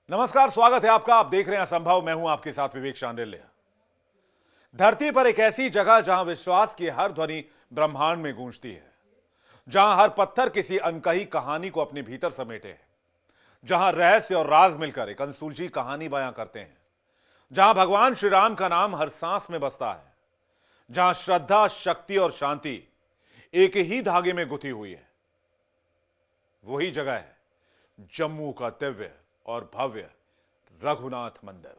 नमस्कार, स्वागत है आपका। आप देख रहे हैं असंभव। मैं हूं आपके साथ विवेक शांडिल्य। धरती पर एक ऐसी जगह जहां विश्वास की हर ध्वनि ब्रह्मांड में गूंजती है, जहां हर पत्थर किसी अनकही कहानी को अपने भीतर समेटे है, जहां रहस्य और राज मिलकर एक अनसुलझी कहानी बयां करते हैं, जहां भगवान श्री राम का नाम हर सांस में बसता है, जहां श्रद्धा, शक्ति और शांति एक ही धागे में गुथी हुई है। वही जगह है जम्मू का दिव्य और भव्य रघुनाथ मंदिर।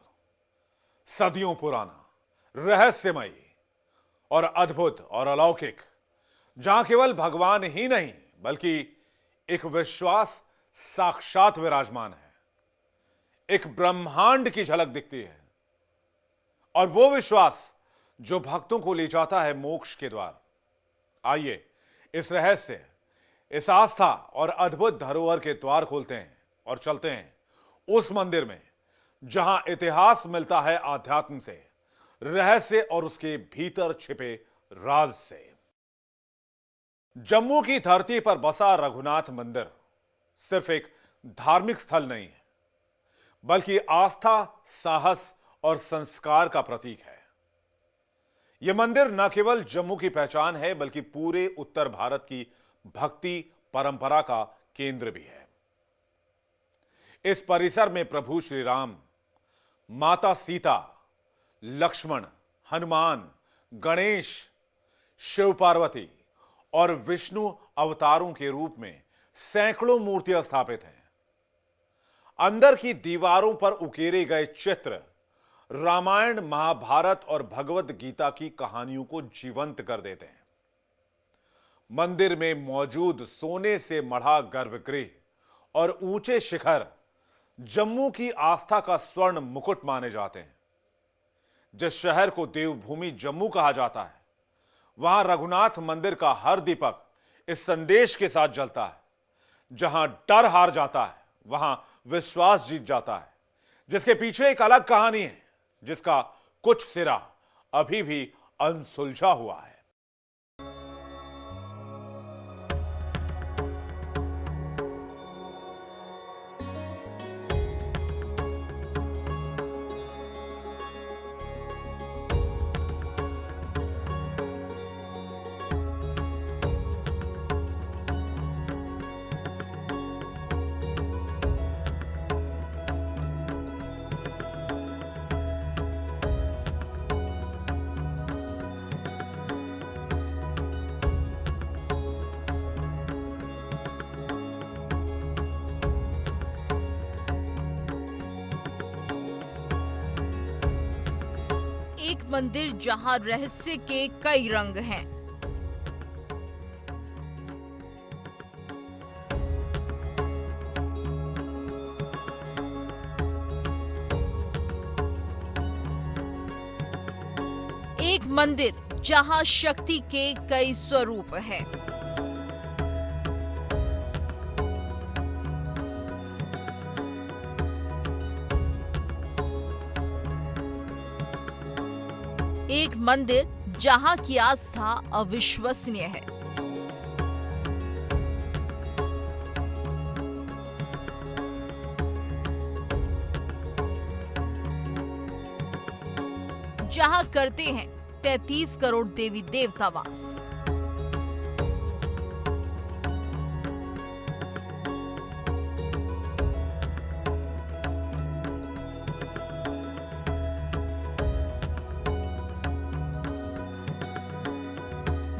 सदियों पुराना, रहस्यमयी और अद्भुत और अलौकिक, जहां केवल भगवान ही नहीं बल्कि एक विश्वास साक्षात विराजमान है। एक ब्रह्मांड की झलक दिखती है, और वो विश्वास जो भक्तों को ले जाता है मोक्ष के द्वार। आइए इस रहस्य, इस आस्था और अद्भुत धरोहर के द्वार खोलते हैं और चलते हैं उस मंदिर में जहां इतिहास मिलता है आध्यात्म से, रहस्य और उसके भीतर छिपे राज से। जम्मू की धरती पर बसा रघुनाथ मंदिर सिर्फ एक धार्मिक स्थल नहीं है, बल्कि आस्था, साहस और संस्कार का प्रतीक है। यह मंदिर न केवल जम्मू की पहचान है, बल्कि पूरे उत्तर भारत की भक्ति परंपरा का केंद्र भी है। इस परिसर में प्रभु श्री राम, माता सीता, लक्ष्मण, हनुमान, गणेश, शिव पार्वती और विष्णु अवतारों के रूप में सैकड़ों मूर्तियां स्थापित हैं। अंदर की दीवारों पर उकेरे गए चित्र रामायण, महाभारत और भगवत गीता की कहानियों को जीवंत कर देते हैं। मंदिर में मौजूद सोने से मढ़ा गर्भगृह और ऊंचे शिखर जम्मू की आस्था का स्वर्ण मुकुट माने जाते हैं। जिस शहर को देवभूमि जम्मू कहा जाता है, वहां रघुनाथ मंदिर का हर दीपक इस संदेश के साथ जलता है, जहां डर हार जाता है वहां विश्वास जीत जाता है। जिसके पीछे एक अलग कहानी है, जिसका कुछ सिरा अभी भी अनसुलझा हुआ है। एक मंदिर जहां रहस्य के कई रंग हैं। एक मंदिर जहां शक्ति के कई स्वरूप हैं। एक मंदिर जहां की आस्था अविश्वसनीय है। जहां करते हैं 33 करोड़ देवी देवता वास।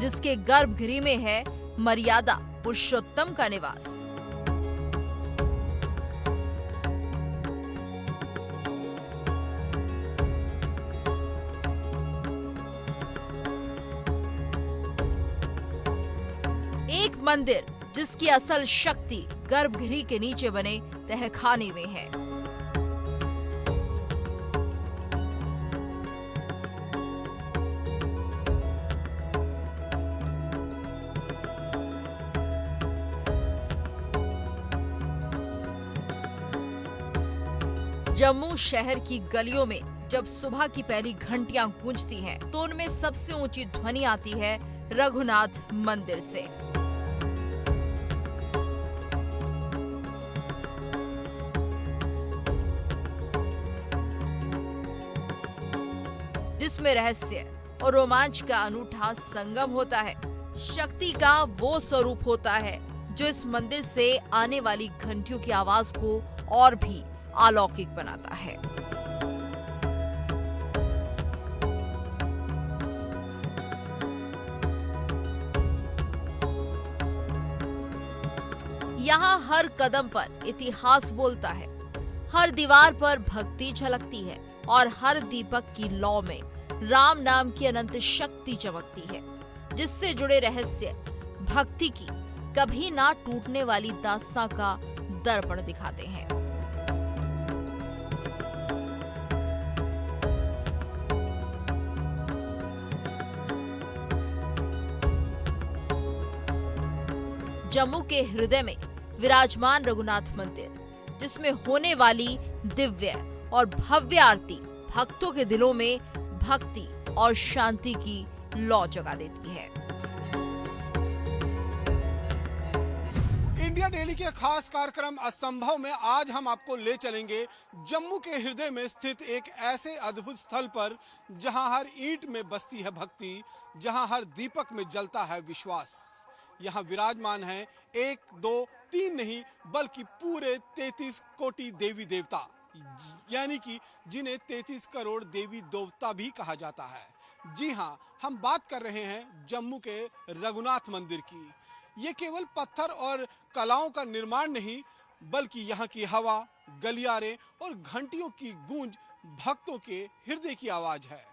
जिसके गर्भगृह में है मर्यादा पुरुषोत्तम का निवास। एक मंदिर जिसकी असल शक्ति गर्भगृह के नीचे बने तहखाने में है। जम्मू शहर की गलियों में जब सुबह की पहली घंटियां गूंजती हैं, तो उनमें सबसे ऊंची ध्वनि आती है रघुनाथ मंदिर से। जिसमें रहस्य और रोमांच का अनूठा संगम होता है। शक्ति का वो स्वरूप होता है जो इस मंदिर से आने वाली घंटियों की आवाज को और भी अलौकिक बनाता है। यहाँ हर कदम पर इतिहास बोलता है, हर दीवार पर भक्ति झलकती है और हर दीपक की लौ में राम नाम की अनंत शक्ति चमकती है, जिससे जुड़े रहस्य भक्ति की कभी ना टूटने वाली दास्तां का दर्पण दिखाते हैं। जम्मू के हृदय में विराजमान रघुनाथ मंदिर, जिसमें होने वाली दिव्य और भव्य आरती भक्तों के दिलों में भक्ति और शांति की लौ जगा देती है। इंडिया डेली के खास कार्यक्रम असंभव में आज हम आपको ले चलेंगे जम्मू के हृदय में स्थित एक ऐसे अद्भुत स्थल पर जहां हर ईंट में बसती है भक्ति, जहां हर दीपक में जलता है विश्वास। यहाँ विराजमान है 1, 2, 3 नहीं बल्कि पूरे 33 कोटि देवी देवता, यानी कि जिन्हें 33 करोड़ देवी देवता भी कहा जाता है। जी हाँ, हम बात कर रहे हैं जम्मू के रघुनाथ मंदिर की। ये केवल पत्थर और कलाओं का निर्माण नहीं बल्कि यहाँ की हवा, गलियारे और घंटियों की गूंज भक्तों के हृदय की आवाज है।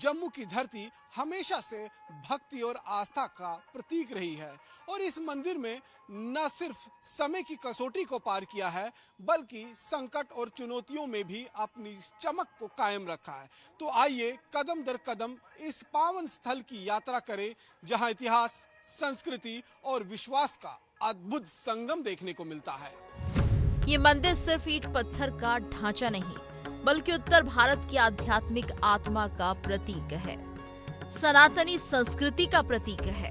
जम्मू की धरती हमेशा से भक्ति और आस्था का प्रतीक रही है और इस मंदिर में न सिर्फ समय की कसौटी को पार किया है बल्कि संकट और चुनौतियों में भी अपनी चमक को कायम रखा है। तो आइए कदम दर कदम इस पावन स्थल की यात्रा करें जहां इतिहास, संस्कृति और विश्वास का अद्भुत संगम देखने को मिलता है। ये मंदिर सिर्फ ईंट पत्थर का ढांचा नहीं बल्कि उत्तर भारत की आध्यात्मिक आत्मा का प्रतीक है, सनातनी संस्कृति का प्रतीक है।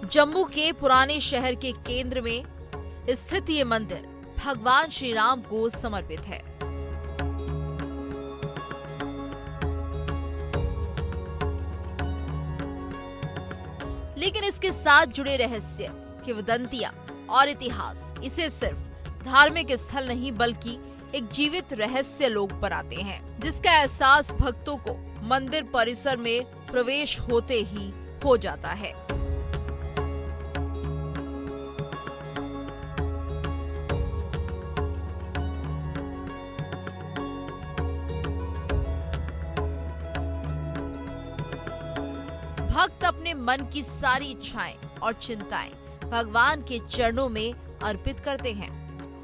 जम्मू के पुराने शहर के केंद्र में स्थित ये मंदिर भगवान श्री राम को समर्पित है। लेकिन इसके साथ जुड़े रहस्य, किंवदंतियां और इतिहास इसे सिर्फ धार्मिक स्थल नहीं बल्कि एक जीवित रहस्य लोक बनाते हैं, जिसका एहसास भक्तों को मंदिर परिसर में प्रवेश होते ही हो जाता है। भक्त अपने मन की सारी इच्छाएं और चिंताएं भगवान के चरणों में अर्पित करते हैं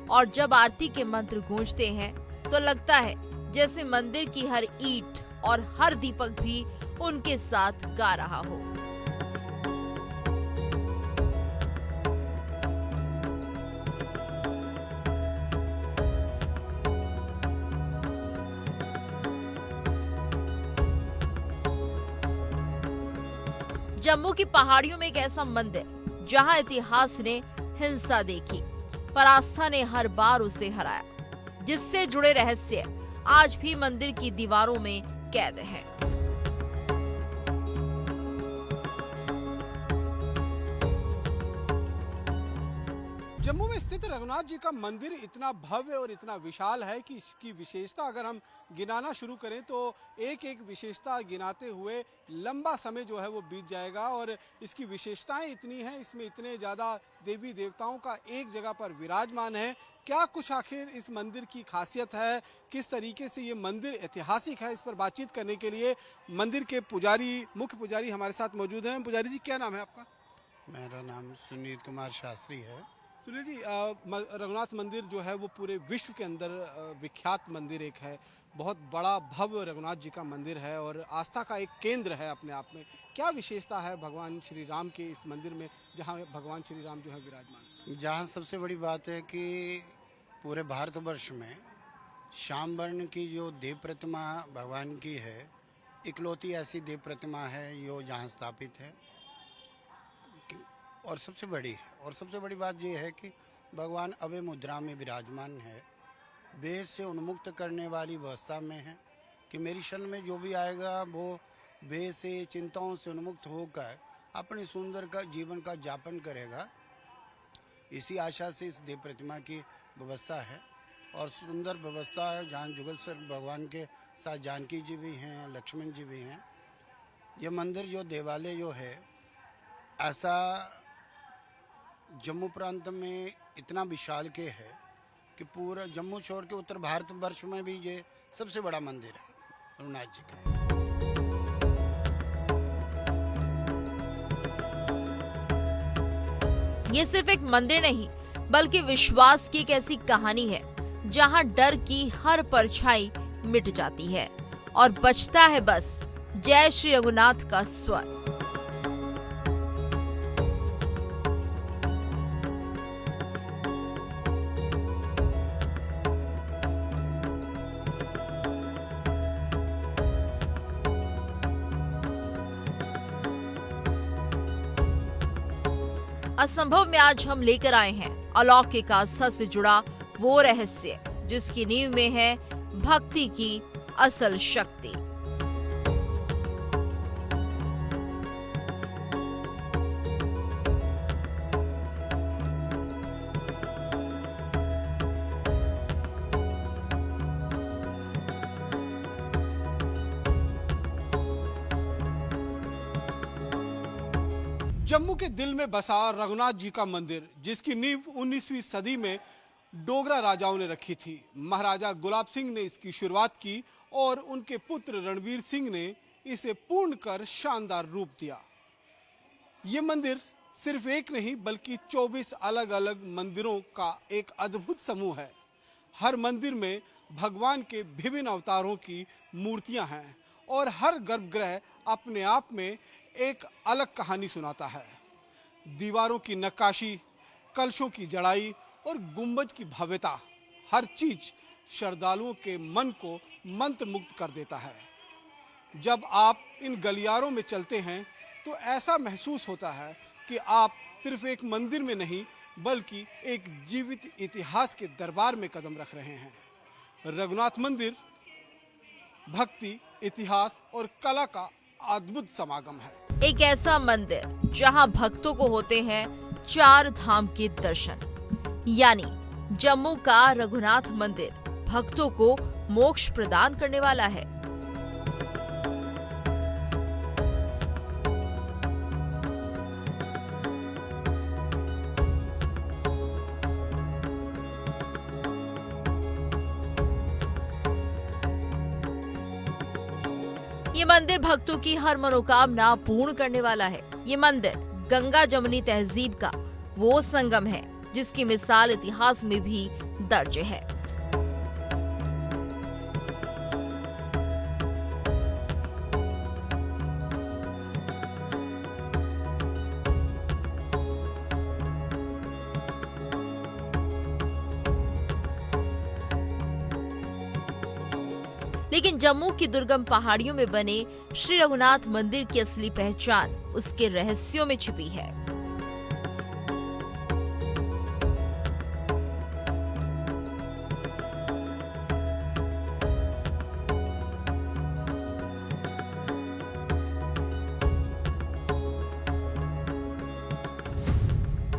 और जब आरती के मंत्र गूंजते हैं तो लगता है जैसे मंदिर की हर ईंट और हर दीपक भी उनके साथ गा रहा हो। जम्मू की पहाड़ियों में एक ऐसा मंदिर जहां इतिहास ने हिंसा देखी पर आस्था ने हर बार उसे हराया, जिससे जुड़े रहस्य आज भी मंदिर की दीवारों में कैद हैं। जम्मू में स्थित रघुनाथ जी का मंदिर इतना भव्य और इतना विशाल है कि इसकी विशेषता अगर हम गिनाना शुरू करें तो एक एक विशेषता गिनाते हुए लंबा समय जो है वो बीत जाएगा। और इसकी विशेषताएं इतनी हैं, इसमें इतने ज़्यादा देवी देवताओं का एक जगह पर विराजमान है। क्या कुछ आखिर इस मंदिर की खासियत है, किस तरीके से ये मंदिर ऐतिहासिक है, इस पर बातचीत करने के लिए मंदिर के पुजारी, मुख्य पुजारी हमारे साथ मौजूद हैं। पुजारी जी, क्या नाम है आपका? मेरा नाम सुनील कुमार शास्त्री है। सुनील जी, रघुनाथ मंदिर जो है वो पूरे विश्व के अंदर विख्यात मंदिर एक है, बहुत बड़ा भव्य रघुनाथ जी का मंदिर है और आस्था का एक केंद्र है अपने आप में। क्या विशेषता है भगवान श्री राम के इस मंदिर में जहां भगवान श्री राम जो है विराजमान? जहां सबसे बड़ी बात है कि पूरे भारतवर्ष में श्याम वर्ण की जो देव प्रतिमा भगवान की है, इकलौती ऐसी देव प्रतिमा है जो जहां स्थापित है। और सबसे बड़ी है। और सबसे बड़ी बात ये है कि भगवान अभय मुद्रा में विराजमान है, वेद से उन्मुक्त करने वाली व्यवस्था में है कि मेरी शरण में जो भी आएगा वो वेद से चिंताओं से उन्मुक्त होकर अपने सुंदर का जीवन का यापन करेगा। इसी आशा से इस देव प्रतिमा की व्यवस्था है और सुंदर व्यवस्था है, जहाँ जुगल सर भगवान के साथ जानकी जी भी हैं, लक्ष्मण जी भी हैं। ये मंदिर जो देवालय जो है ऐसा जम्मू प्रांत में इतना विशाल के है कि पूरा जम्मू छोड़ के उत्तर भारतवर्ष में भी ये सबसे बड़ा मंदिर है रघुनाथ जी का। ये सिर्फ एक मंदिर नहीं बल्कि विश्वास की एक ऐसी कहानी है जहां डर की हर परछाई मिट जाती है और बचता है बस जय श्री रघुनाथ का स्वर। असंभव में आज हम लेकर आए हैं अलौकिक आस्था से जुड़ा वो रहस्य जिसकी नींव में है भक्ति की असल शक्ति। जम्मू के दिल में बसा रघुनाथ जी का मंदिर, जिसकी नींव 19वीं सदी में डोगरा राजाओं ने रखी थी। महाराजा गुलाब सिंह ने इसकी शुरुआत की और उनके पुत्र रणवीर सिंह ने इसे पूर्ण कर शानदार रूप दिया। ये मंदिर सिर्फ एक नहीं बल्कि 24 अलग अलग मंदिरों का एक अद्भुत समूह है। हर मंदिर में भगवान के विभिन्न अवतारों की मूर्तियां हैं और हर गर्भगृह अपने आप में एक अलग कहानी सुनाता है। दीवारों की नक्काशी, कलशों की जड़ाई और गुंबज की भव्यता, हर चीज श्रद्धालुओं के मन को मंत्र मुग्ध कर देता है। जब आप इन गलियारों में चलते हैं तो ऐसा महसूस होता है कि आप सिर्फ एक मंदिर में नहीं बल्कि एक जीवित इतिहास के दरबार में कदम रख रहे हैं। रघुनाथ मंदिर भक्ति, इतिहास और कला का अद्भुत समागम है। एक ऐसा मंदिर जहां भक्तों को होते हैं 4 धाम के दर्शन, यानी जम्मू का रघुनाथ मंदिर भक्तों को मोक्ष प्रदान करने वाला है। ये मंदिर भक्तों की हर मनोकामना पूर्ण करने वाला है। ये मंदिर गंगा जमुनी तहजीब का वो संगम है जिसकी मिसाल इतिहास में भी दर्ज है। लेकिन जम्मू की दुर्गम पहाड़ियों में बने श्री रघुनाथ मंदिर की असली पहचान उसके रहस्यों में छिपी है।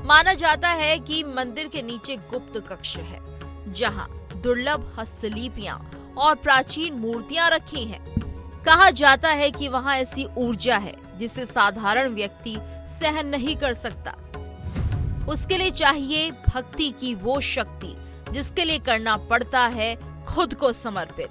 माना जाता है कि मंदिर के नीचे गुप्त कक्ष है जहां दुर्लभ हस्तलिपियां और प्राचीन मूर्तियां रखी हैं। कहा जाता है कि वहां ऐसी ऊर्जा है जिसे साधारण व्यक्ति सहन नहीं कर सकता। उसके लिए चाहिए भक्ति की वो शक्ति जिसके लिए करना पड़ता है खुद को समर्पित।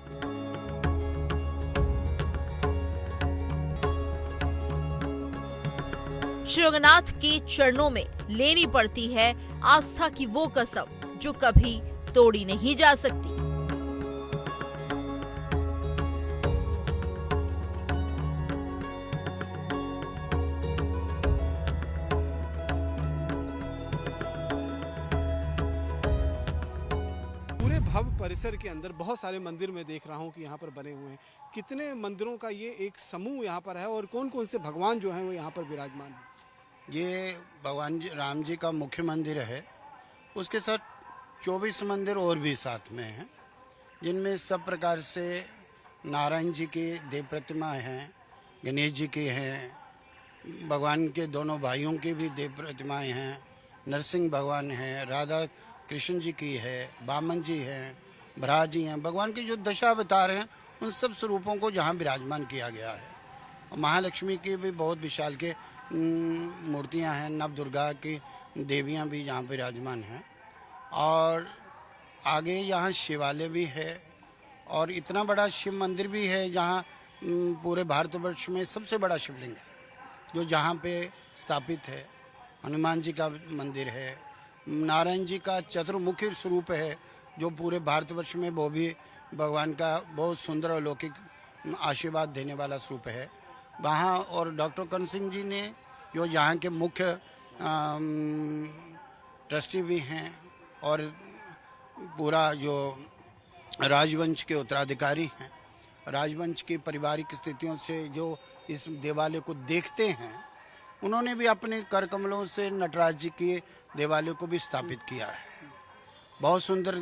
श्री रघुनाथ के चरणों में लेनी पड़ती है आस्था की वो कसम जो कभी तोड़ी नहीं जा सकती। भव्य परिसर के अंदर बहुत सारे मंदिर मैं देख रहा हूँ कि यहाँ पर बने हुए हैं। कितने मंदिरों का ये एक समूह यहाँ पर है और कौन कौन से भगवान जो हैं वो यहाँ पर विराजमान हैं? ये भगवान राम जी का मुख्य मंदिर है। उसके साथ 24 मंदिर और भी साथ में हैं, जिनमें सब प्रकार से नारायण जी की देव प्रतिमा हैं, गणेश जी की हैं, भगवान के दोनों भाइयों की भी देव प्रतिमाएं हैं, नरसिंह भगवान हैं, राधा कृष्ण जी की है, वामन जी हैं, भरा जी हैं। भगवान के जो दशावतार हैं उन सब स्वरूपों को जहाँ विराजमान किया गया है। और महालक्ष्मी की भी बहुत विशाल के मूर्तियाँ हैं, नव दुर्गा की देवियाँ भी यहाँ विराजमान हैं। और आगे यहाँ शिवालय भी है और इतना बड़ा शिव मंदिर भी है जहाँ पूरे भारतवर्ष में सबसे बड़ा शिवलिंग है जो जहाँ पे स्थापित है। हनुमान जी का मंदिर है, नारायण जी का चतुर्मुखी स्वरूप है जो पूरे भारतवर्ष में वो भी भगवान का बहुत सुंदर अलौकिक आशीर्वाद देने वाला स्वरूप है वहाँ। और डॉक्टर कर्ण सिंह जी ने जो यहाँ के मुख्य ट्रस्टी भी हैं और पूरा जो राजवंश के उत्तराधिकारी हैं, राजवंश की पारिवारिक स्थितियों से जो इस देवालय को देखते हैं, उन्होंने भी अपने कर कमलों से नटराज जी के देवालय को भी स्थापित किया है। बहुत सुंदर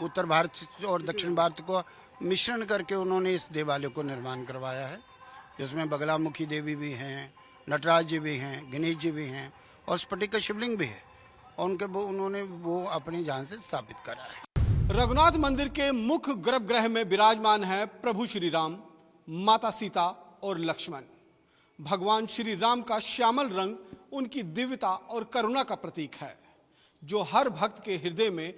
उत्तर भारत और दक्षिण भारत को मिश्रण करके उन्होंने इस देवालय को निर्माण करवाया है, जिसमें बगलामुखी देवी भी हैं, नटराज जी भी हैं, गणेश जी भी हैं और स्फटिक का शिवलिंग भी है और उन्होंने वो अपनी जान से स्थापित करा है। रघुनाथ मंदिर के मुख्य गर्भगृह में विराजमान है प्रभु श्री राम, माता सीता और लक्ष्मण। भगवान श्री राम का श्यामल रंग उनकी दिव्यता और करुणा का प्रतीक है, जो हर भक्त के हृदय में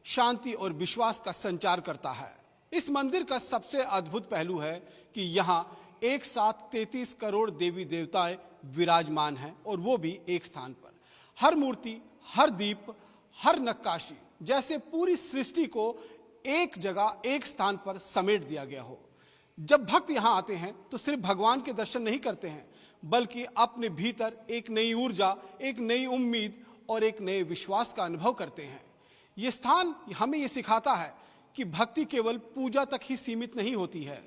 शांति और विश्वास का संचार करता है। इस मंदिर का सबसे अद्भुत पहलू है कि यहाँ एक साथ 33 करोड़ देवी देवताएं विराजमान हैं और वो भी एक स्थान पर। हर मूर्ति, हर दीप, हर नक्काशी जैसे पूरी सृष्टि को एक जगह, एक स्थान पर समेट दिया गया हो। जब भक्त यहाँ आते हैं तो सिर्फ भगवान के दर्शन नहीं करते हैं, बल्कि अपने भीतर एक नई ऊर्जा, एक नई उम्मीद और एक नए विश्वास का अनुभव करते हैं। ये स्थान हमें ये सिखाता है कि भक्ति केवल पूजा तक ही सीमित नहीं होती है,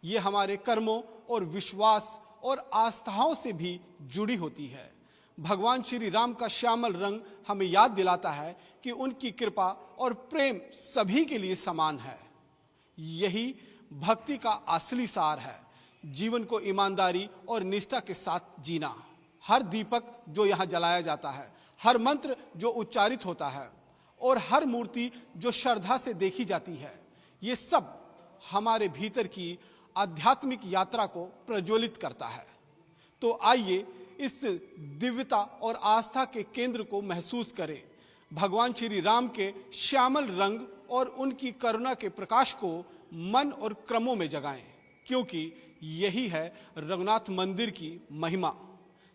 ये हमारे कर्मों और विश्वास और आस्थाओं से भी जुड़ी होती है। भगवान श्री राम का श्यामल रंग हमें याद दिलाता है कि उनकी कृपा और प्रेम सभी के लिए समान है। यही भक्ति का असली सार है, जीवन को ईमानदारी और निष्ठा के साथ जीना। हर दीपक जो यहाँ जलाया जाता है, हर मंत्र जो उच्चारित होता है और हर मूर्ति जो श्रद्धा से देखी जाती है, ये सब हमारे भीतर की आध्यात्मिक यात्रा को प्रज्वलित करता है। तो आइए इस दिव्यता और आस्था के केंद्र को महसूस करें, भगवान श्री राम के श्यामल रंग और उनकी करुणा के प्रकाश को मन और क्रमों में जगाएं, क्योंकि यही है रघुनाथ मंदिर की महिमा,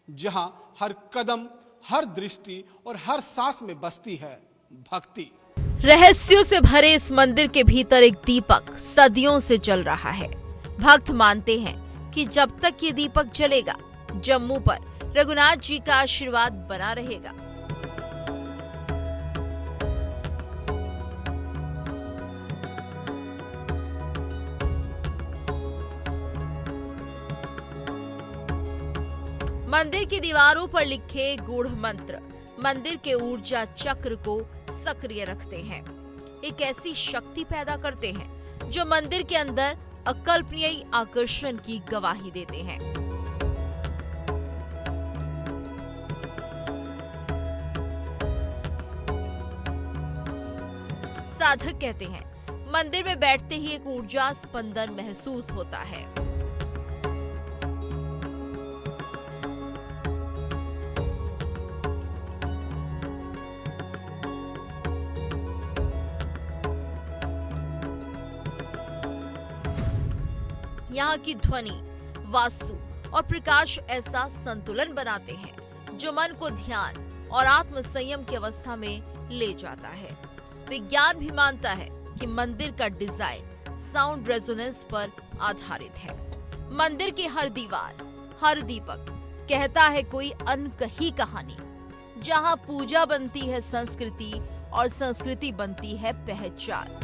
जहां हर कदम, हर दृष्टि और हर सांस में बसती है भक्ति। रहस्यों से भरे इस मंदिर के भीतर एक दीपक सदियों से जल रहा है। भक्त मानते हैं कि जब तक ये दीपक जलेगा, जम्मू पर रघुनाथ जी का आशीर्वाद बना रहेगा। मंदिर की दीवारों पर लिखे गूढ़ मंत्र मंदिर के ऊर्जा चक्र को सक्रिय रखते हैं, एक ऐसी शक्ति पैदा करते हैं जो मंदिर के अंदर अकल्पनीय आकर्षण की गवाही देते हैं। साधक कहते हैं, मंदिर में बैठते ही एक ऊर्जा स्पंदन महसूस होता है। यहाँ की ध्वनि, वास्तु और प्रकाश ऐसा संतुलन बनाते हैं जो मन को ध्यान और आत्म संयम की अवस्था में ले जाता है। विज्ञान भी मानता है कि मंदिर का डिजाइन साउंड रेजोनेंस पर आधारित है। मंदिर की हर दीवार, हर दीपक कहता है कोई अनकही कहानी। जहाँ पूजा बनती है संस्कृति और संस्कृति बनती है पहचान।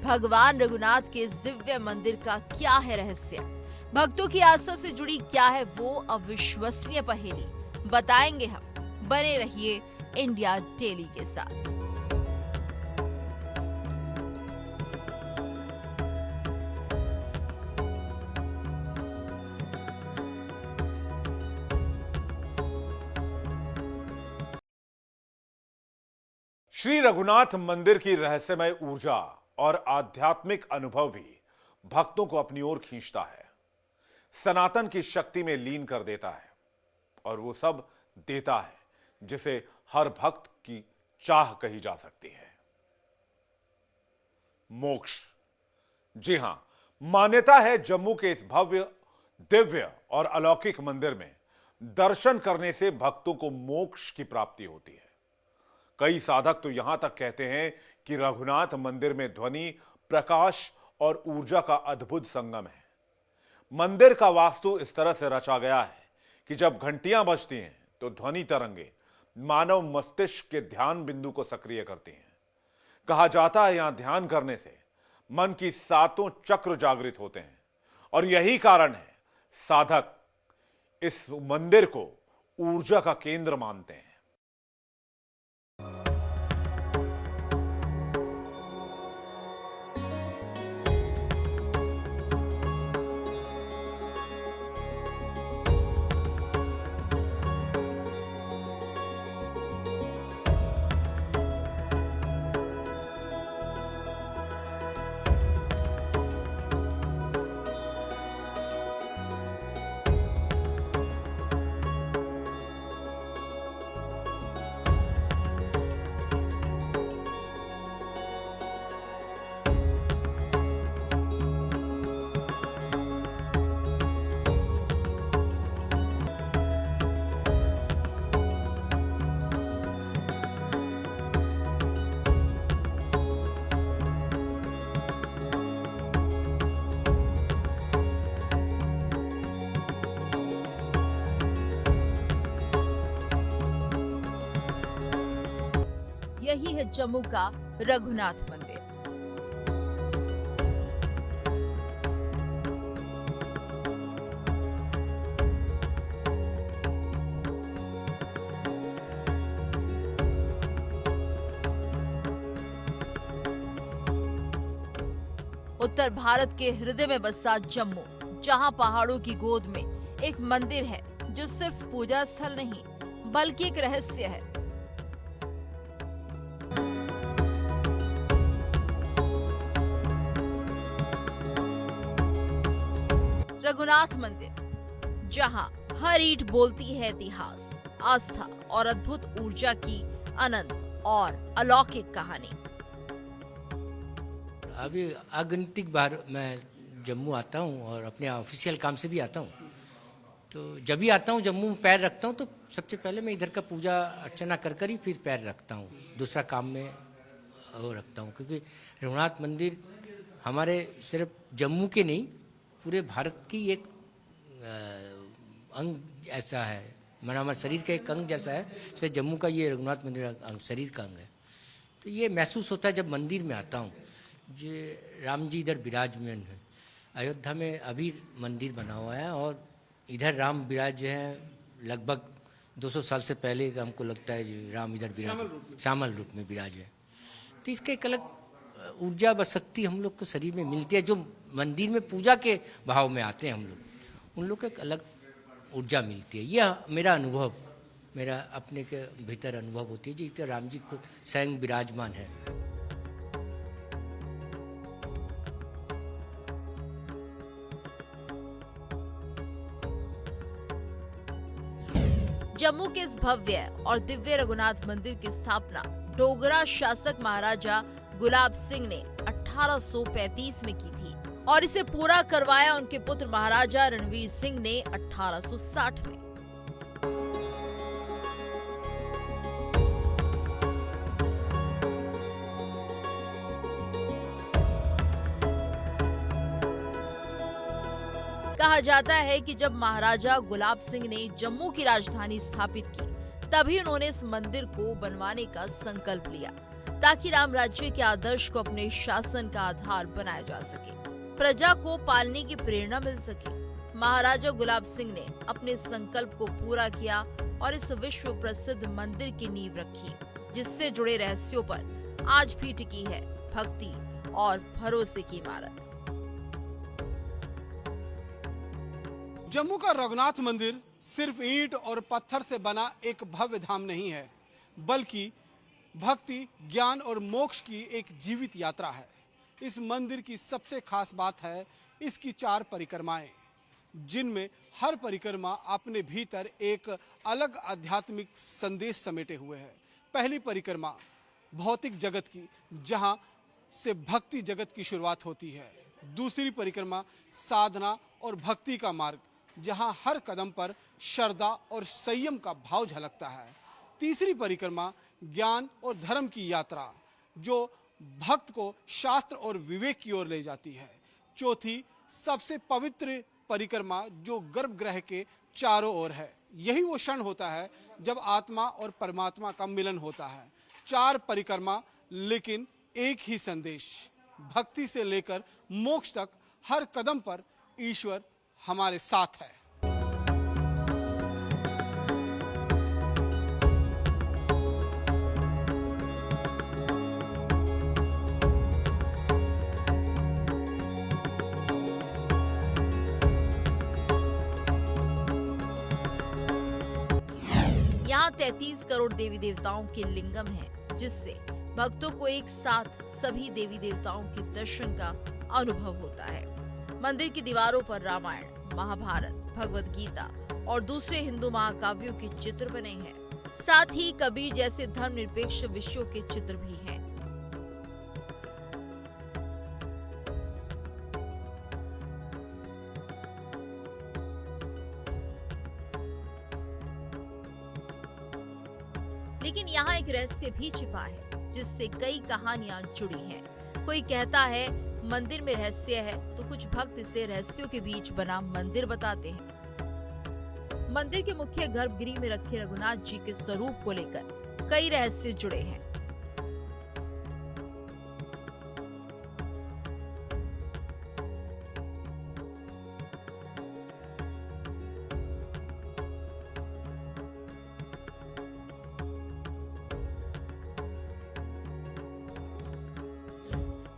भगवान रघुनाथ के इस दिव्य मंदिर का क्या है रहस्य, भक्तों की आस्था से जुड़ी क्या है वो अविश्वसनीय पहेली, बताएंगे हम। बने रहिए इंडिया डेली के साथ। श्री रघुनाथ मंदिर की रहस्यमय ऊर्जा और आध्यात्मिक अनुभव भी भक्तों को अपनी ओर खींचता है, सनातन की शक्ति में लीन कर देता है और वो सब देता है जिसे हर भक्त की चाह कही जा सकती है, मोक्ष। जी हां, मान्यता है जम्मू के इस भव्य, दिव्य और अलौकिक मंदिर में दर्शन करने से भक्तों को मोक्ष की प्राप्ति होती है। कई साधक तो यहां तक कहते हैं कि रघुनाथ मंदिर में ध्वनि, प्रकाश और ऊर्जा का अद्भुत संगम है। मंदिर का वास्तु इस तरह से रचा गया है कि जब घंटियां बजती हैं तो ध्वनि तरंगे मानव मस्तिष्क के ध्यान बिंदु को सक्रिय करती हैं। कहा जाता है यहां ध्यान करने से मन की सातों चक्र जागृत होते हैं और यही कारण है साधक इस मंदिर को ऊर्जा का केंद्र मानते हैं। यही है जम्मू का रघुनाथ मंदिर। उत्तर भारत के हृदय में बसा जम्मू, जहां पहाड़ों की गोद में एक मंदिर है जो सिर्फ पूजा स्थल नहीं बल्कि एक रहस्य है। रघुनाथ मंदिर, जहां हर ईंट बोलती है इतिहास, आस्था और अद्भुत ऊर्जा की अनंत और अलौकिक कहानी। अभी अगणित बार मैं जम्मू आता हूँ और अपने ऑफिशियल काम से भी आता हूँ। तो जब भी आता हूँ जम्मू में पैर रखता हूँ तो सबसे पहले मैं इधर का पूजा अर्चना कर कर ही फिर पैर रखता हूँ, दूसरा काम में वो रखता हूँ। क्योंकि रघुनाथ मंदिर हमारे सिर्फ जम्मू के नहीं पूरे भारत की एक अंग ऐसा है, माना हमारे शरीर का एक अंग जैसा है, तो जम्मू का ये रघुनाथ मंदिर शरीर का अंग है। तो ये महसूस होता है जब मंदिर में आता हूँ, जो राम जी इधर विराजमान है। अयोध्या में अभी मंदिर बना हुआ है और इधर राम विराज हैं, लगभग 200 साल से पहले का हमको लगता है जो राम इधर विराज श्यामल रूप में विराज है। तो इसका एक अलग ऊर्जा व शक्ति हम लोग को शरीर में मिलती है। जो मंदिर में पूजा के भाव में आते हैं हम लोग, उन लोग को एक अलग ऊर्जा मिलती है। यह मेरा अनुभव, मेरा अपने के भीतर अनुभव होती है जिस राम जी को स्वयं विराजमान है। जम्मू के इस भव्य और दिव्य रघुनाथ मंदिर की स्थापना डोगरा शासक महाराजा गुलाब सिंह ने 1835 में की थी और इसे पूरा करवाया उनके पुत्र महाराजा रणवीर सिंह ने 1860 में। कहा जाता है कि जब महाराजा गुलाब सिंह ने जम्मू की राजधानी स्थापित की, तभी उन्होंने इस मंदिर को बनवाने का संकल्प लिया। ताकि राम राज्य के आदर्श को अपने शासन का आधार बनाया जा सके, प्रजा को पालने की प्रेरणा मिल सके। महाराजा गुलाब सिंह ने अपने संकल्प को पूरा किया और इस विश्व प्रसिद्ध मंदिर की नींव रखी, जिससे जुड़े रहस्यों पर आज भी टिकी है भक्ति और भरोसे की इमारत। जम्मू का रघुनाथ मंदिर सिर्फ ईंट और पत्थर से बना एक भव्य धाम नहीं है, बल्कि भक्ति, ज्ञान और मोक्ष की एक जीवित यात्रा है। इस मंदिर की सबसे खास बात है इसकी 4 परिक्रमाएं, जिनमें हर परिक्रमा अपने भीतर एक अलग आध्यात्मिक संदेश समेटे हुए है। पहली परिक्रमा भौतिक जगत की, जहां से भक्ति जगत की शुरुआत होती है। दूसरी परिक्रमा साधना और भक्ति का मार्ग, जहां हर कदम पर श्रद्धा और संयम का भाव झलकता है। तीसरी परिक्रमा ज्ञान और धर्म की यात्रा, जो भक्त को शास्त्र और विवेक की ओर ले जाती है। चौथी सबसे पवित्र परिक्रमा, जो गर्भगृह के चारों ओर है। यही वो क्षण होता है जब आत्मा और परमात्मा का मिलन होता है। 4 परिक्रमा, लेकिन एक ही संदेश। भक्ति से लेकर मोक्ष तक हर कदम पर ईश्वर हमारे साथ है। यहाँ 33 करोड़ देवी देवताओं के लिंगम हैं, जिससे भक्तों को एक साथ सभी देवी देवताओं के दर्शन का अनुभव होता है। मंदिर की दीवारों पर रामायण, महाभारत, भगवद गीता और दूसरे हिंदू महाकाव्यों के चित्र बने हैं। साथ ही कबीर जैसे धर्मनिरपेक्ष विषयों के चित्र भी हैं। लेकिन यहाँ एक रहस्य भी छिपा है, जिससे कई कहानियां जुड़ी हैं। कोई कहता है मंदिर में रहस्य है, तो कुछ भक्त इसे रहस्यों के बीच बना मंदिर बताते हैं। मंदिर के मुख्य गर्भगृह में रखे रघुनाथ जी के स्वरूप को लेकर कई रहस्य जुड़े हैं।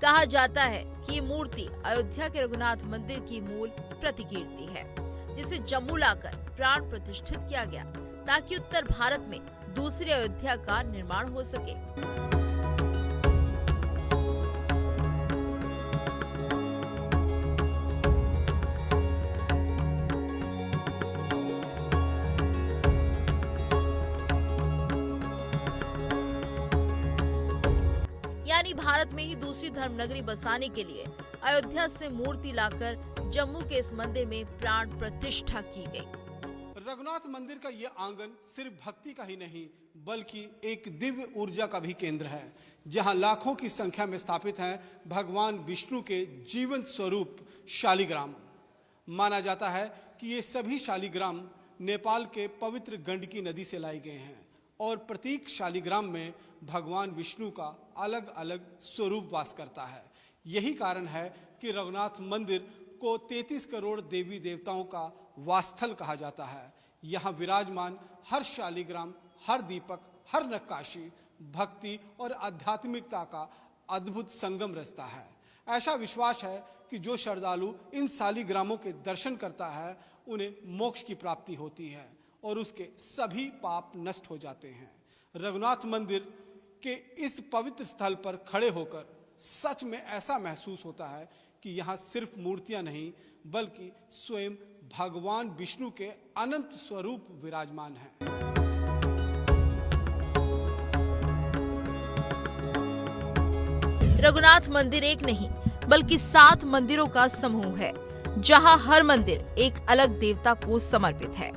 कहा जाता है कि ये मूर्ति अयोध्या के रघुनाथ मंदिर की मूल प्रतिकीर्ति है, जिसे जम्मू लाकर प्राण प्रतिष्ठित किया गया ताकि उत्तर भारत में दूसरी अयोध्या का निर्माण हो सके। यानी भारत में ही दूसरी धर्मनगरी बसाने के लिए अयोध्या से मूर्ति लाकर जम्मू के इस मंदिर में प्राण प्रतिष्ठा की गई। रघुनाथ मंदिर का ये आंगन सिर्फ भक्ति का ही नहीं, बल्कि एक दिव्य ऊर्जा का भी केंद्र है, जहां लाखों की संख्या में स्थापित हैं भगवान विष्णु के जीवंत स्वरूप शालिग्राम। माना जाता है कि ये सभी शालिग्राम नेपाल के पवित्र गंडकी नदी से लाए गए हैं और प्रत्येक शालिग्राम में भगवान विष्णु का अलग अलग स्वरूप वास करता है। यही कारण है कि रघुनाथ मंदिर को 33 करोड़ देवी देवताओं का वासस्थल कहा जाता है। यहाँ विराजमान हर शालिग्राम, हर दीपक, हर नक्काशी भक्ति और आध्यात्मिकता का अद्भुत संगम रचता है। ऐसा विश्वास है कि जो श्रद्धालु इन शालिग्रामों के दर्शन करता है, उन्हें मोक्ष की प्राप्ति होती है और उसके सभी पाप नष्ट हो जाते हैं। रघुनाथ मंदिर के इस पवित्र स्थल पर खड़े होकर सच में ऐसा महसूस होता है कि यहाँ सिर्फ मूर्तियां नहीं, बल्कि स्वयं भगवान विष्णु के अनंत स्वरूप विराजमान हैं। रघुनाथ मंदिर एक नहीं, बल्कि 7 मंदिरों का समूह है, जहां हर मंदिर एक अलग देवता को समर्पित है।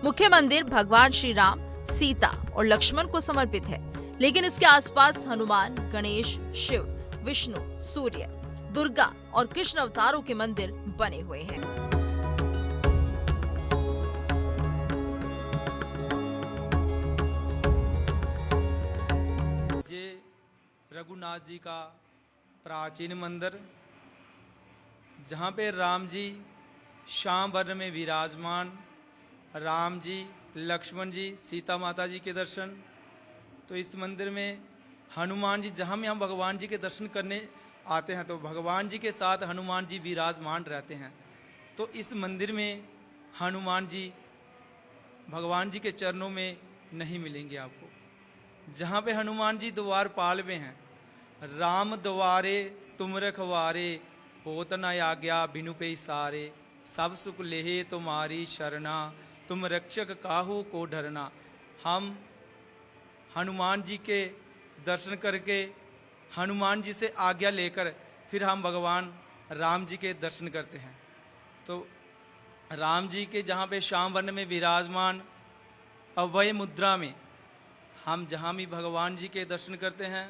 मुख्य मंदिर भगवान श्री राम, सीता और लक्ष्मण को समर्पित है, लेकिन इसके आसपास हनुमान, गणेश, शिव, विष्णु, सूर्य, दुर्गा और कृष्ण अवतारों के मंदिर बने हुए हैं। जे रघुनाथ जी का प्राचीन मंदिर, जहाँ पे राम जी श्याम वर्ण में विराजमान, राम जी, लक्ष्मण जी, सीता माता जी के दर्शन। तो इस मंदिर में हनुमान जी, जहाँ में हम भगवान जी के दर्शन करने आते हैं तो भगवान जी के साथ हनुमान जी विराजमान रहते हैं। तो इस मंदिर में हनुमान जी भगवान जी के चरणों में नहीं मिलेंगे आपको। जहाँ पे हनुमान जी द्वारपाल में हैं, राम द्वारे तुम रखवारे, होत न आज्ञा बिनु पे सारे, सब सुख लेहे तुम्हारी शरणा, तुम रक्षक काहू को डरना। हम हनुमान जी के दर्शन करके हनुमान जी से आज्ञा लेकर फिर हम भगवान राम जी के दर्शन करते हैं। तो राम जी के जहाँ पे श्याम वर्ण में विराजमान अभय मुद्रा में हम जहाँ भी भगवान जी के दर्शन करते हैं,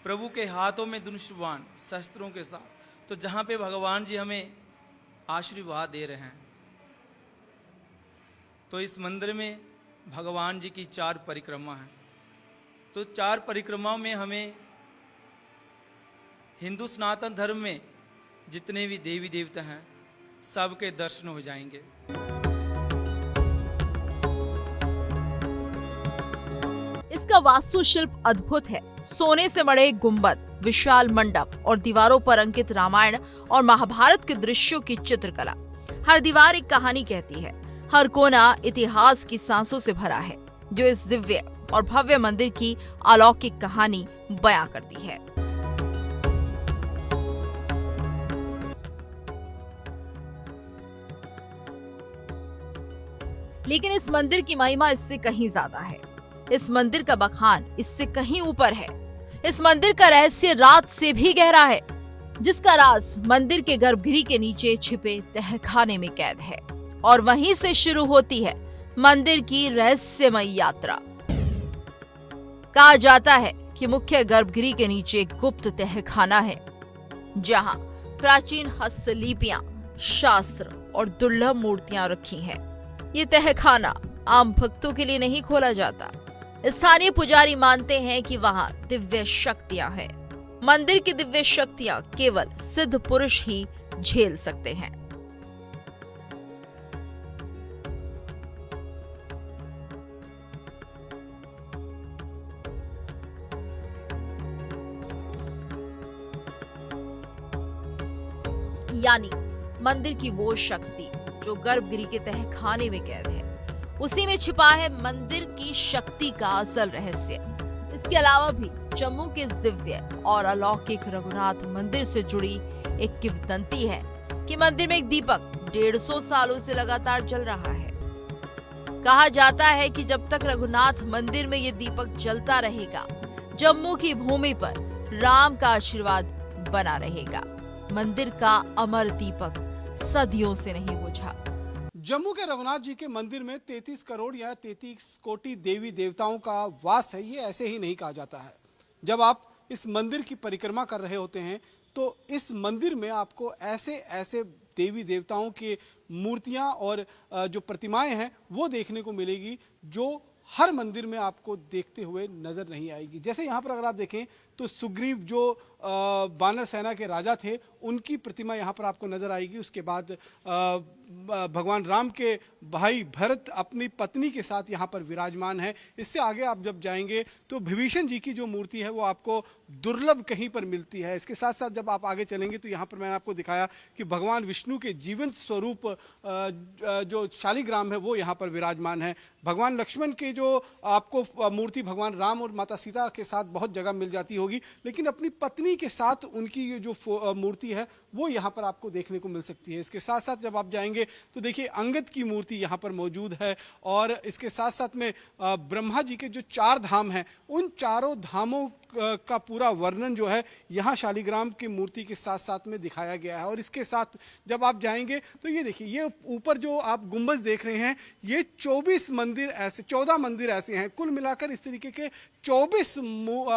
प्रभु के हाथों में धनुष्यबाण शस्त्रों के साथ, तो जहाँ पे भगवान जी हमें आशीर्वाद दे रहे हैं। तो इस मंदिर में भगवान जी की 4 परिक्रमा हैं। तो 4 परिक्रमाओं में हमें हिंदू सनातन धर्म में जितने भी देवी देवता हैं सबके दर्शन हो जाएंगे। इसका वास्तुशिल्प अद्भुत है। सोने से मढ़े गुंबद, विशाल मंडप और दीवारों पर अंकित रामायण और महाभारत के दृश्यों की चित्रकला। हर दीवार एक कहानी कहती है, हर कोना इतिहास की सांसों से भरा है, जो इस दिव्य और भव्य मंदिर की अलौकिक कहानी बयां करती है। लेकिन इस मंदिर की महिमा इससे कहीं ज्यादा है। इस मंदिर का बखान इससे कहीं ऊपर है। इस मंदिर का रहस्य रात से भी गहरा है, जिसका राज मंदिर के गर्भगृह के नीचे छिपे तहखाने में कैद है। और वहीं से शुरू होती है मंदिर की रहस्यमय यात्रा। कहा जाता है कि मुख्य गर्भगृह के नीचे एक गुप्त तहखाना है, जहां प्राचीन हस्तलिपियां, शास्त्र और दुर्लभ मूर्तियां रखी हैं। ये तहखाना आम भक्तों के लिए नहीं खोला जाता। स्थानीय पुजारी मानते हैं कि वहां दिव्य शक्तियां हैं। मंदिर की दिव्य शक्तियां केवल सिद्ध पुरुष ही झेल सकते हैं। यानी मंदिर की वो शक्ति जो गर्भगृह के तहखाने में कैद है, उसी में छिपा है मंदिर की शक्ति का असल रहस्य। इसके अलावा भी जम्मू के इस दिव्य और अलौकिक रघुनाथ मंदिर से जुड़ी एक किंवदंती है कि मंदिर में एक दीपक 150 सालों से लगातार जल रहा है। कहा जाता है कि जब तक रघुनाथ मंदिर में ये दीपक जलता रहेगा, जम्मू की भूमि पर राम का आशीर्वाद बना रहेगा। मंदिर का अमर दीपक सदियों से नहीं बुझा। जम्मू के रघुनाथ जी के मंदिर में 33 करोड़ या 33 कोटि देवी देवताओं का वास है, ये ऐसे ही नहीं कहा जाता है। जब आप इस मंदिर की परिक्रमा कर रहे होते हैं तो इस मंदिर में आपको ऐसे ऐसे देवी देवताओं की मूर्तियां और जो प्रतिमाएं हैं वो देखने को मिलेगी जो हर मंदिर में आपको देखते हुए नजर नहीं आएगी। जैसे यहाँ पर अगर आप देखें तो सुग्रीव जो वानर सेना के राजा थे, उनकी प्रतिमा यहाँ पर आपको नजर आएगी। उसके बाद भगवान राम के भाई भरत अपनी पत्नी के साथ यहाँ पर विराजमान है। इससे आगे आप जब जाएंगे तो विभीषण जी की जो मूर्ति है वो आपको दुर्लभ कहीं पर मिलती है। इसके साथ साथ जब आप आगे चलेंगे तो यहाँ पर मैंने आपको दिखाया कि भगवान विष्णु के जीवंत स्वरूप जो शालिग्राम है वो यहाँ पर विराजमान है। भगवान लक्ष्मण के जो आपको मूर्ति भगवान राम और माता सीता के साथ बहुत जगह मिल जाती होगी, लेकिन अपनी पत्नी के साथ उनकी जो मूर्ति है वो यहाँ पर आपको देखने को मिल सकती है। इसके साथ साथ जब आप जाएंगे तो देखिए अंगद की मूर्ति यहाँ पर मौजूद है। और इसके साथ साथ में ब्रह्मा जी के जो 4 धाम हैं, उन चारों धामों का पूरा वर्णन जो है यहाँ शालिग्राम की मूर्ति के साथ साथ में दिखाया गया है। और इसके साथ जब आप जाएंगे तो ये देखिए, ये ऊपर जो आप गुंबज देख रहे हैं, ये 14 मंदिर ऐसे हैं। कुल मिलाकर इस तरीके के 24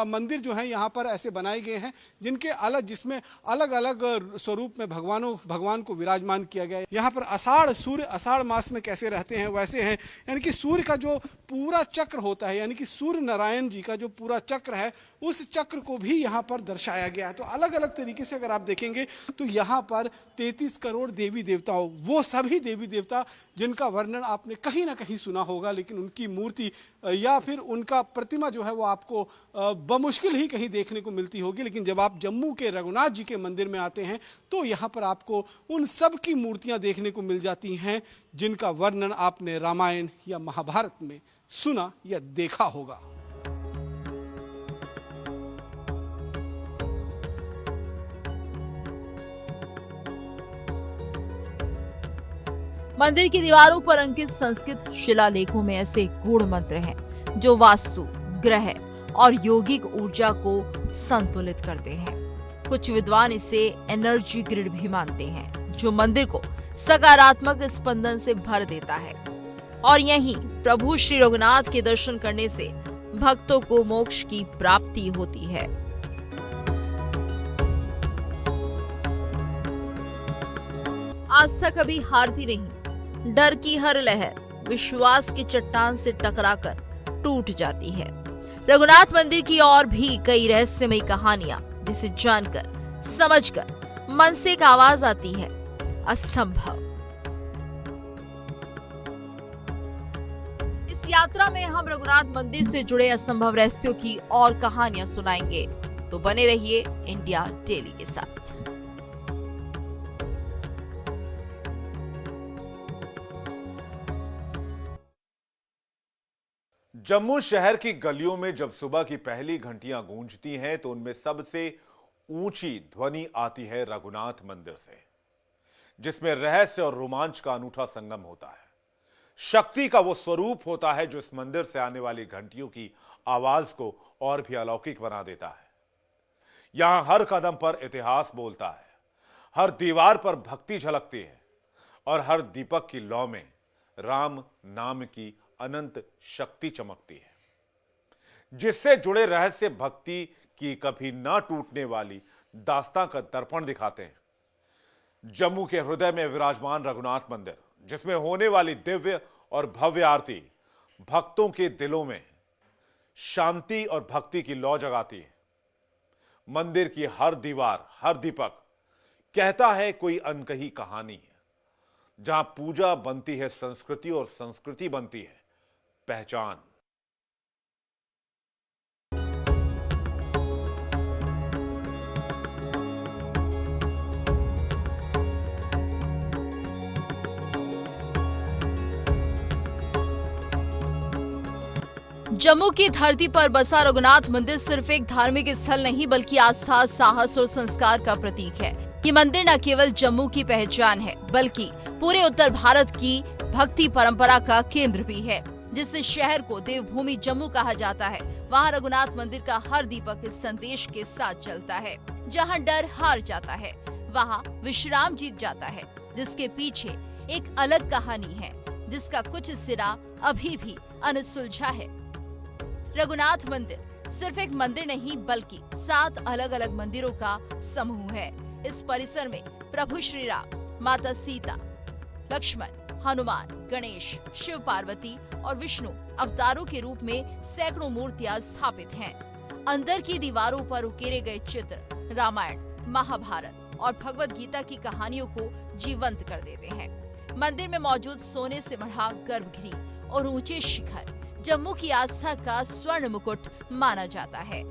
मंदिर जो हैं यहाँ पर ऐसे बनाए गए हैं, जिसमें अलग अलग स्वरूप में भगवान को विराजमान किया गया है। यहाँ पर सूर्य आषाढ़ मास में कैसे रहते हैं वैसे हैं, यानी कि सूर्य का जो पूरा चक्र होता है, यानी कि सूर्य नारायण जी का जो पूरा चक्र है उस चक्र को भी यहाँ पर दर्शाया गया है। तो अलग अलग तरीके से अगर आप देखेंगे तो यहाँ पर 33 करोड़ देवी देवताओं, वो सभी देवी देवता जिनका वर्णन आपने कहीं ना कहीं सुना होगा, लेकिन उनकी मूर्ति या फिर उनका प्रतिमा जो है वो आपको बमुश्किल ही कहीं देखने को मिलती होगी। लेकिन जब आप जम्मू के रघुनाथ जी के मंदिर में आते हैं तो यहाँ पर आपको उन सब की मूर्तियाँ देखने को मिल जाती हैं जिनका वर्णन आपने रामायण या महाभारत में सुना या देखा होगा। मंदिर की दीवारों पर अंकित संस्कृत शिलालेखों में ऐसे गूढ़ मंत्र हैं जो वास्तु, ग्रह और यौगिक ऊर्जा को संतुलित करते हैं। कुछ विद्वान इसे एनर्जी ग्रिड भी मानते हैं जो मंदिर को सकारात्मक स्पंदन से भर देता है और यहीं प्रभु श्री रघुनाथ के दर्शन करने से भक्तों को मोक्ष की प्राप्ति होती है। आस्था कभी हारती नहीं। डर की हर लहर विश्वास की चट्टान से टकराकर टूट जाती है। रघुनाथ मंदिर की और भी कई रहस्यमयी कहानियां जिसे जानकर, समझकर मन से एक आवाज आती है, असंभव। इस यात्रा में हम रघुनाथ मंदिर से जुड़े असंभव रहस्यों की और कहानियां सुनाएंगे, तो बने रहिए इंडिया डेली के साथ। जम्मू शहर की गलियों में जब सुबह की पहली घंटियां गूंजती हैं तो उनमें सबसे ऊंची ध्वनि आती है रघुनाथ मंदिर से, जिसमें रहस्य और रोमांच का अनूठा संगम होता है। शक्ति का वो स्वरूप होता है जो इस मंदिर से आने वाली घंटियों की आवाज को और भी अलौकिक बना देता है। यहां हर कदम पर इतिहास बोलता है, हर दीवार पर भक्ति झलकती है और हर दीपक की लौ में राम नाम की अनंत शक्ति चमकती है, जिससे जुड़े रहस्य भक्ति की कभी ना टूटने वाली दास्तां का दर्पण दिखाते हैं। जम्मू के हृदय में विराजमान रघुनाथ मंदिर, जिसमें होने वाली दिव्य और भव्य आरती भक्तों के दिलों में शांति और भक्ति की लौ जगाती है। मंदिर की हर दीवार, हर दीपक कहता है कोई अनकही कहानी है। जहां पूजा बनती है संस्कृति और संस्कृति बनती है पहचान। जम्मू की धरती पर बसा रघुनाथ मंदिर सिर्फ एक धार्मिक स्थल नहीं बल्कि आस्था, साहस और संस्कार का प्रतीक है। ये मंदिर न केवल जम्मू की पहचान है बल्कि पूरे उत्तर भारत की भक्ति परंपरा का केंद्र भी है। जिस शहर को देवभूमि जम्मू कहा जाता है, वहाँ रघुनाथ मंदिर का हर दीपक इस संदेश के साथ चलता है, जहाँ डर हार जाता है वहाँ विश्राम जीत जाता है, जिसके पीछे एक अलग कहानी है जिसका कुछ सिरा अभी भी अनसुलझा है। रघुनाथ मंदिर सिर्फ एक मंदिर नहीं बल्कि 7 अलग अलग मंदिरों का समूह है। इस परिसर में प्रभु श्री राम, माता सीता, लक्ष्मण, हनुमान, गणेश, शिव पार्वती और विष्णु अवतारों के रूप में सैकड़ों मूर्तियां स्थापित हैं। अंदर की दीवारों पर उकेरे गए चित्र रामायण, महाभारत और भगवत गीता की कहानियों को जीवंत कर देते हैं। मंदिर में मौजूद सोने से मढ़ा गर्भगृह और ऊंचे शिखर जम्मू की आस्था का स्वर्ण मुकुट माना जाता है।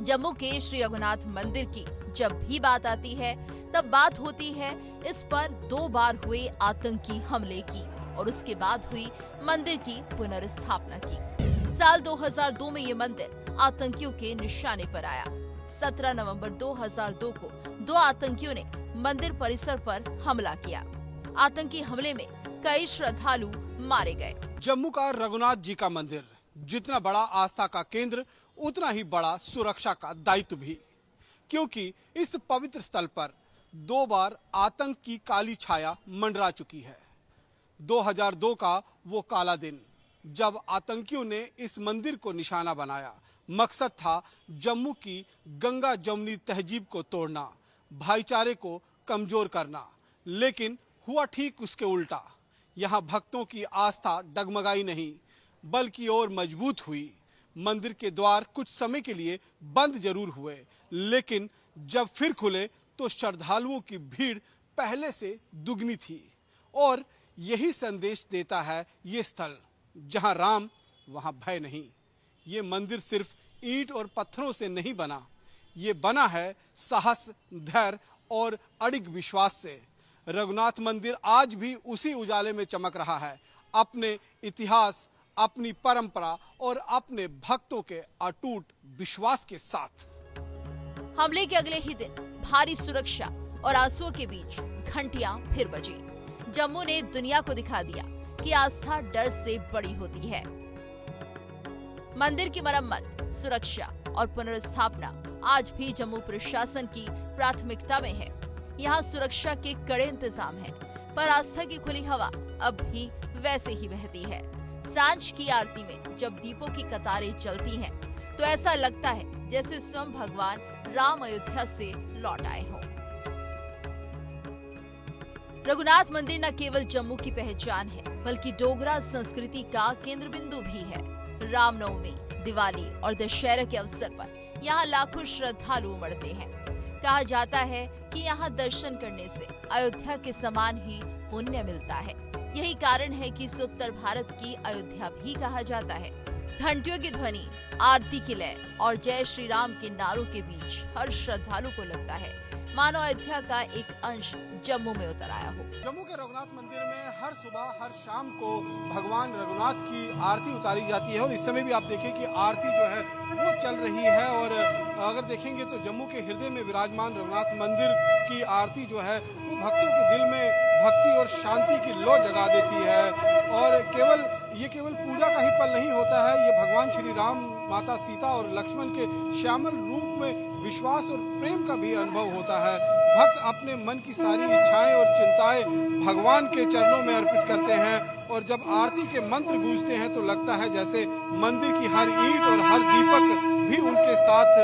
जम्मू के श्री रघुनाथ मंदिर की जब भी बात आती है तब बात होती है इस पर 2 बार हुए आतंकी हमले की और उसके बाद हुई मंदिर की पुनर्स्थापना की। साल 2002 में ये मंदिर आतंकियों के निशाने पर आया। 17 नवंबर 2002 को 2 आतंकियों ने मंदिर परिसर पर हमला किया। आतंकी हमले में कई श्रद्धालु मारे गए। जम्मू का रघुनाथ जी का मंदिर जितना बड़ा आस्था का केंद्र, उतना ही बड़ा सुरक्षा का दायित्व भी, क्योंकि इस पवित्र स्थल पर 2 बार आतंक की काली छाया मंडरा चुकी है। 2002 का वो काला दिन जब आतंकियों ने इस मंदिर को निशाना बनाया। मकसद था जम्मू की गंगा जमुनी तहजीब को तोड़ना, भाईचारे को कमजोर करना, लेकिन हुआ ठीक उसके उल्टा। यहाँ भक्तों की आस्था डगमगाई नहीं बल्कि और मजबूत हुई। मंदिर के द्वार कुछ समय के लिए बंद जरूर हुए, लेकिन जब फिर खुले तो श्रद्धालुओं की भीड़ पहले से दुगनी थी। और यही संदेश देता है ये स्थल, जहां राम वहां भय नहीं। ये मंदिर सिर्फ ईंट और पत्थरों से नहीं बना, ये बना है साहस, धैर्य और अड़िग विश्वास से। रघुनाथ मंदिर आज भी उसी उजाले में चमक रहा है, अपने इतिहास, अपनी परंपरा और अपने भक्तों के अटूट विश्वास के साथ। हमले के अगले ही दिन भारी सुरक्षा और आंसुओं के बीच घंटियां फिर बजी। जम्मू ने दुनिया को दिखा दिया कि आस्था डर से बड़ी होती है। मंदिर की मरम्मत, सुरक्षा और पुनर्स्थापना आज भी जम्मू प्रशासन की प्राथमिकता में है। यहाँ सुरक्षा के कड़े इंतजाम हैं, पर आस्था की खुली हवा अब भी वैसे ही बहती है। सांझ की आरती में जब दीपों की कतारें चलती हैं, तो ऐसा लगता है जैसे स्वयं भगवान राम अयोध्या से लौट आए हों। रघुनाथ मंदिर न केवल जम्मू की पहचान है, बल्कि डोगरा संस्कृति का केंद्र बिंदु भी है। रामनवमी, दिवाली और दशहरा के अवसर पर यहाँ लाखों श्रद्धालु उमड़ते हैं। कहा जाता है कि यहाँ दर्शन करने से अयोध्या के समान ही पुण्य मिलता है। यही कारण है कि इसे उत्तर भारत की अयोध्या भी कहा जाता है। घंटियों की ध्वनि, आरती की लय और जय श्री राम के नारों के बीच हर श्रद्धालु को लगता है मानो अयोध्या का एक अंश जम्मू में उतर आया हो। जम्मू के रघुनाथ मंदिर में हर सुबह हर शाम को भगवान रघुनाथ की आरती उतारी जाती है और इस समय भी आप देखें कि आरती जो है वो चल रही है। और अगर देखेंगे तो जम्मू के हृदय में विराजमान रघुनाथ मंदिर की आरती जो है वो भक्तों के दिल में भक्ति और शांति की लौ जगा देती है। और ये केवल पूजा का ही पल नहीं होता है, ये भगवान श्री राम, माता सीता और लक्ष्मण के श्यामल रूप में विश्वास और प्रेम का भी अनुभव होता है। भक्त अपने मन की सारी इच्छाएं और चिंताएं भगवान के चरणों में अर्पित करते हैं और जब आरती के मंत्र गूंजते हैं तो लगता है जैसे मंदिर की हर ईंट और हर दीपक भी उनके साथ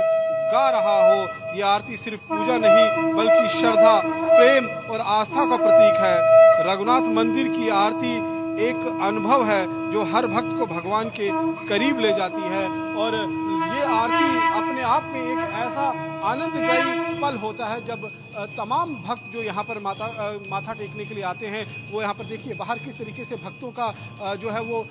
गा रहा हो। ये आरती सिर्फ पूजा नहीं बल्कि श्रद्धा, प्रेम और आस्था का प्रतीक है। रघुनाथ मंदिर की आरती एक अनुभव है जो हर भक्त को भगवान के करीब ले जाती है। और ये आरती अपने आप में एक ऐसा आनंददायी पल होता है जब तमाम भक्त जो यहाँ पर माथा टेकने के लिए आते हैं, वो यहाँ पर देखिए बाहर किस तरीके से भक्तों का जो है वो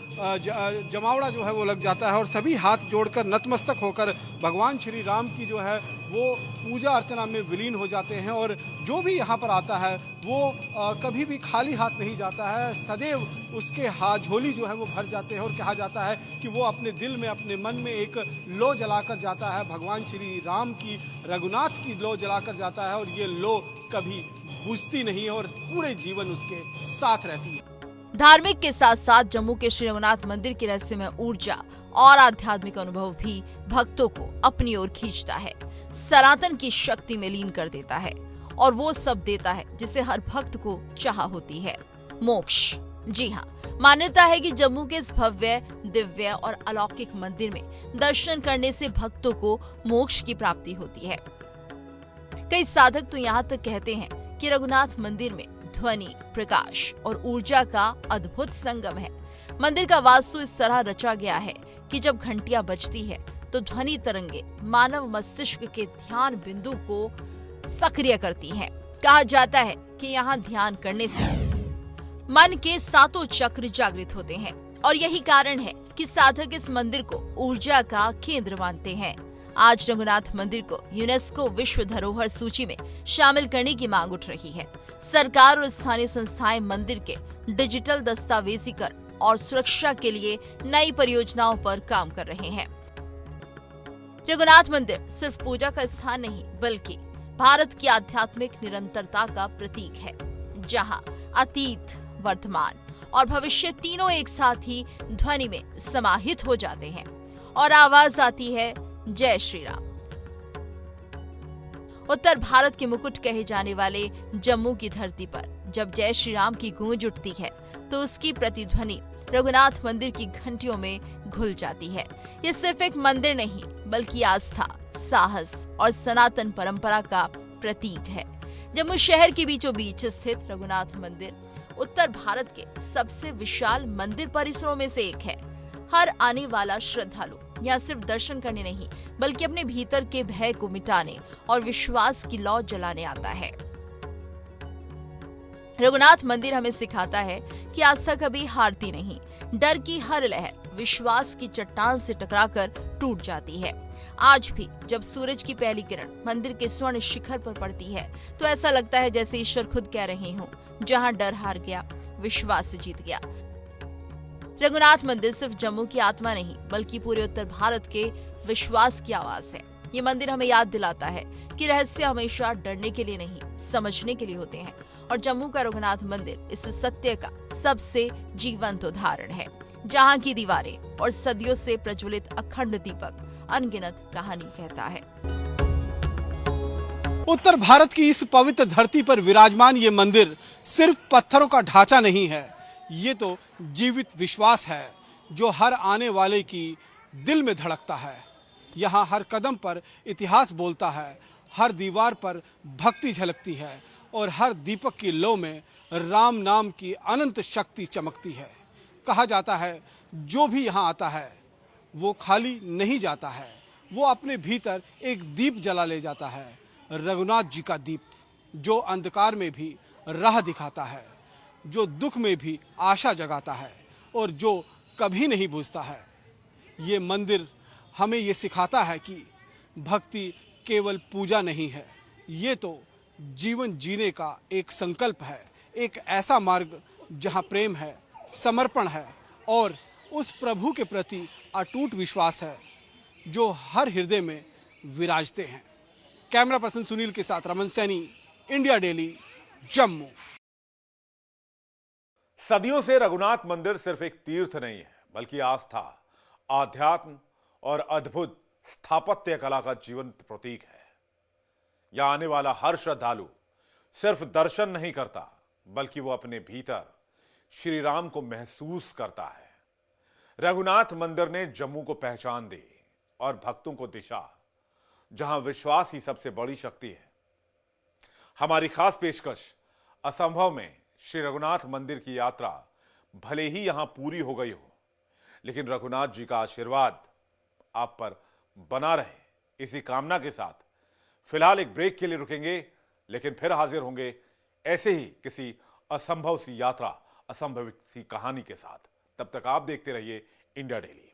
जमावड़ा जो है वो लग जाता है और सभी हाथ जोड़कर नतमस्तक होकर भगवान श्री राम की जो है वो पूजा अर्चना में विलीन हो जाते हैं। और जो भी यहाँ पर आता है वो कभी भी खाली हाथ नहीं जाता है, सदैव उसके झोली जो है वो भर जाते हैं। और कहा जाता है कि वो अपने दिल में, अपने मन में एक लो जलाकर जाता है, भगवान श्री राम की, रघुनाथ की लो जलाकर जाता है और ये लो कभी बुझती नहीं है और पूरे जीवन उसके साथ रहती है। धार्मिक के साथ साथ जम्मू के श्री रघुनाथ मंदिर की रहस्यमय ऊर्जा और आध्यात्मिक अनुभव भी भक्तों को अपनी ओर खींचता है, सनातन की शक्ति में लीन कर देता है और वो सब देता है जिसे हर भक्त को चाह होती है, मोक्ष। जी हाँ, मान्यता है कि जम्मू के इस भव्य, दिव्य और अलौकिक मंदिर में दर्शन करने से भक्तों को मोक्ष की प्राप्ति होती है। कई साधक तो यहाँ तक कहते हैं कि रघुनाथ मंदिर में ध्वनि, प्रकाश और ऊर्जा का अद्भुत संगम है। मंदिर का वास्तु इस तरह रचा गया है कि जब घंटियां बजती है तो ध्वनि तरंगे मानव मस्तिष्क के ध्यान बिंदु को सक्रिय करती हैं। कहा जाता है कि यहाँ ध्यान करने से मन के सातों चक्र जागृत होते हैं और यही कारण है कि साधक इस मंदिर को ऊर्जा का केंद्र मानते हैं। आज रघुनाथ मंदिर को यूनेस्को विश्व धरोहर सूची में शामिल करने की मांग उठ रही है। सरकार और स्थानीय संस्थाएं मंदिर के डिजिटल दस्तावेजीकरण और सुरक्षा के लिए नई परियोजनाओं पर काम कर रहे हैं। रघुनाथ मंदिर सिर्फ पूजा का स्थान नहीं बल्कि भारत की आध्यात्मिक निरंतरता का प्रतीक है, जहां अतीत, वर्तमान और भविष्य तीनों एक साथ ही ध्वनि में समाहित हो जाते हैं और आवाज आती है, जय श्री राम। उत्तर भारत के मुकुट कहे जाने वाले जम्मू की धरती पर जब जय श्री राम की गूंज उठती है तो उसकी प्रतिध्वनि रघुनाथ मंदिर की घंटियों में घुल जाती है। ये सिर्फ एक मंदिर नहीं बल्कि आस्था, साहस और सनातन परंपरा का प्रतीक है। जम्मू शहर के बीचों बीच स्थित रघुनाथ मंदिर उत्तर भारत के सबसे विशाल मंदिर परिसरों में से एक है। हर आने वाला श्रद्धालु यहाँ सिर्फ दर्शन करने नहीं बल्कि अपने भीतर के भय को मिटाने और विश्वास की लौ जलाने आता है। रघुनाथ मंदिर हमें सिखाता है कि आस्था कभी हारती नहीं। डर की हर लहर विश्वास की चट्टान से टकराकर टूट जाती है। आज भी जब सूरज की पहली किरण मंदिर के स्वर्ण शिखर पर पड़ती है तो ऐसा लगता है जैसे ईश्वर खुद कह रहे हों, जहां डर हार गया, विश्वास जीत गया। रघुनाथ मंदिर सिर्फ जम्मू की आत्मा नहीं बल्कि पूरे उत्तर भारत के विश्वास की आवाज है। ये मंदिर हमें याद दिलाता है कि रहस्य हमेशा डरने के लिए नहीं, समझने के लिए होते हैं। और जम्मू का रघुनाथ मंदिर इस सत्य का सबसे जीवंत उदाहरण है, जहां की दीवारें और सदियों से प्रज्वलित अखंड दीपक अनगिनत कहानी कहता है। उत्तर भारत की इस पवित्र धरती पर विराजमान ये मंदिर सिर्फ पत्थरों का ढांचा नहीं है, ये तो जीवित विश्वास है जो हर आने वाले की दिल में धड़कता है। यहाँ हर कदम पर इतिहास बोलता है, हर दीवार पर भक्ति झलकती है और हर दीपक की लौ में राम नाम की अनंत शक्ति चमकती है। कहा जाता है जो भी यहाँ आता है वो खाली नहीं जाता है, वो अपने भीतर एक दीप जला ले जाता है, रघुनाथ जी का दीप, जो अंधकार में भी राह दिखाता है, जो दुख में भी आशा जगाता है और जो कभी नहीं बुझता है। ये मंदिर हमें ये सिखाता है कि भक्ति केवल पूजा नहीं है, ये तो जीवन जीने का एक संकल्प है, एक ऐसा मार्ग जहाँ प्रेम है, समर्पण है और उस प्रभु के प्रति अटूट विश्वास है जो हर हृदय में विराजते हैं। कैमरा पर्सन सुनील के साथ रमन सैनी, इंडिया डेली, जम्मू। सदियों से रघुनाथ मंदिर सिर्फ एक तीर्थ नहीं है बल्कि आस्था, आध्यात्म और अद्भुत स्थापत्य कला का जीवंत प्रतीक है। यहां आने वाला हर श्रद्धालु सिर्फ दर्शन नहीं करता बल्कि वो अपने भीतर श्री राम को महसूस करता है। रघुनाथ मंदिर ने जम्मू को पहचान दी और भक्तों को दिशा, जहां विश्वास ही सबसे बड़ी शक्ति है। हमारी खास पेशकश असंभव में श्री रघुनाथ मंदिर की यात्रा भले ही यहां पूरी हो गई हो, लेकिन रघुनाथ जी का आशीर्वाद आप पर बना रहे, इसी कामना के साथ फिलहाल एक ब्रेक के लिए रुकेंगे, लेकिन फिर हाजिर होंगे ऐसे ही किसी असंभव सी यात्रा, असंभव सी कहानी के साथ। तब तक आप देखते रहिए इंडिया डेली।